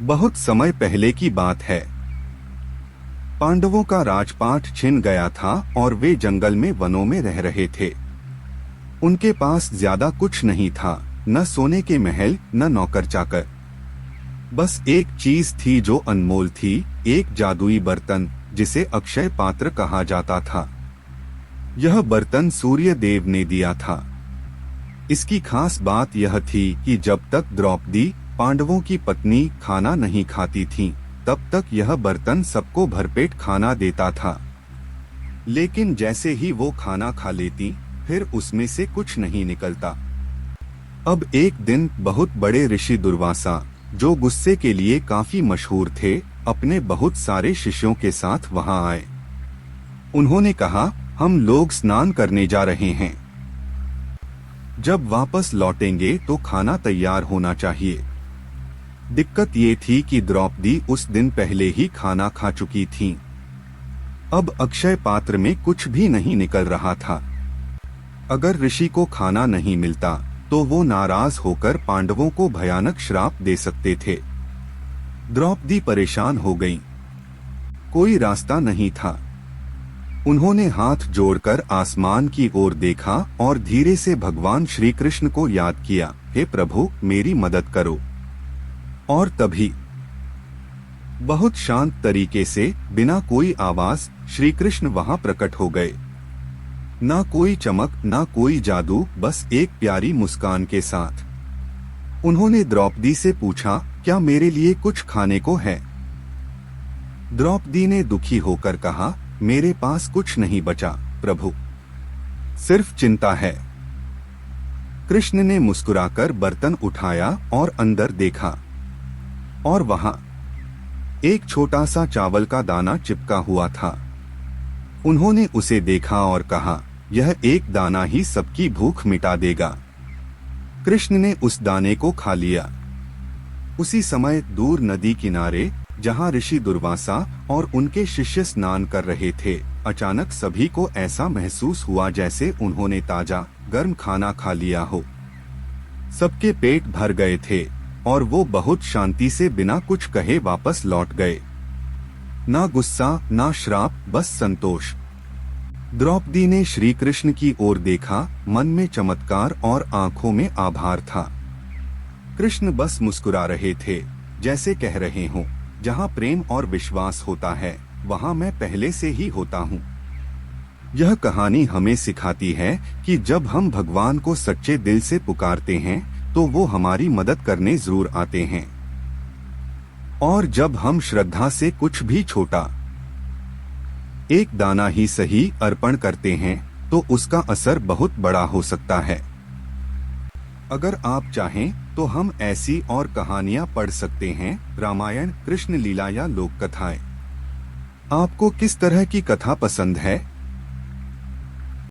बहुत समय पहले की बात है। पांडवों का राजपाट छिन गया था और वे जंगल में वनों में रह रहे थे। उनके पास ज्यादा कुछ नहीं था, न सोने के महल न नौकर चाकर। बस एक चीज थी जो अनमोल थी, एक जादुई बर्तन जिसे अक्षय पात्र कहा जाता था। यह बर्तन सूर्य देव ने दिया था। इसकी खास बात यह थी कि जब तक द्रौपदी पांडवों की पत्नी खाना नहीं खाती थीं, तब तक यह बर्तन सबको भरपेट खाना देता था। लेकिन जैसे ही वो खाना खा लेती, फिर उसमें से कुछ नहीं निकलता। अब एक दिन बहुत बड़े ऋषि दुर्वासा, जो गुस्से के लिए काफी मशहूर थे, अपने बहुत सारे शिष्यों के साथ वहां आए। उन्होंने कहा, हम लोग स्नान करने जा रहे हैं। जब वापस लौटेंगे तो खाना तैयार होना चाहिए। दिक्कत ये थी कि द्रौपदी उस दिन पहले ही खाना खा चुकी थीं। अब अक्षय पात्र में कुछ भी नहीं निकल रहा था। अगर ऋषि को खाना नहीं मिलता तो वो नाराज होकर पांडवों को भयानक श्राप दे सकते थे। द्रौपदी परेशान हो गईं। कोई रास्ता नहीं था। उन्होंने हाथ जोड़कर आसमान की ओर देखा और धीरे से भगवान श्री कृष्ण को याद किया, हे प्रभु, मेरी मदद करो। और तभी बहुत शांत तरीके से, बिना कोई आवाज, श्री कृष्ण वहां प्रकट हो गए। ना कोई चमक, ना कोई जादू, बस एक प्यारी मुस्कान के साथ। उन्होंने द्रौपदी से पूछा, क्या मेरे लिए कुछ खाने को है? द्रौपदी ने दुखी होकर कहा, मेरे पास कुछ नहीं बचा प्रभु, सिर्फ चिंता है। कृष्ण ने मुस्कुराकर बर्तन उठाया और अंदर देखा, और वहां एक छोटा सा चावल का दाना चिपका हुआ था। उन्होंने उसे देखा और कहा, यह एक दाना ही सबकी भूख मिटा देगा। कृष्ण ने उस दाने को खा लिया। उसी समय दूर नदी किनारे, जहां ऋषि दुर्वासा और उनके शिष्य स्नान कर रहे थे, अचानक सभी को ऐसा महसूस हुआ जैसे उन्होंने ताजा गर्म खाना खा लिया हो। सबके पेट भर गए थे और वो बहुत शांति से बिना कुछ कहे वापस लौट गए। ना गुस्सा, ना श्राप, बस संतोष। द्रौपदी ने श्री कृष्ण की ओर देखा, मन में चमत्कार और आंखों में आभार था। कृष्ण बस मुस्कुरा रहे थे, जैसे कह रहे हों, जहां प्रेम और विश्वास होता है, वहां मैं पहले से ही होता हूं। यह कहानी हमें सिखाती है कि जब हम भगवान को सच्चे दिल से पुकारते हैं, तो वो हमारी मदद करने जरूर आते हैं। और जब हम श्रद्धा से कुछ भी छोटा, एक दाना ही सही अर्पण करते हैं, तो उसका असर बहुत बड़ा हो सकता है। अगर आप चाहें तो हम ऐसी और कहानियां पढ़ सकते हैं, रामायण, कृष्ण लीला या लोक कथाएं। आपको किस तरह की कथा पसंद है?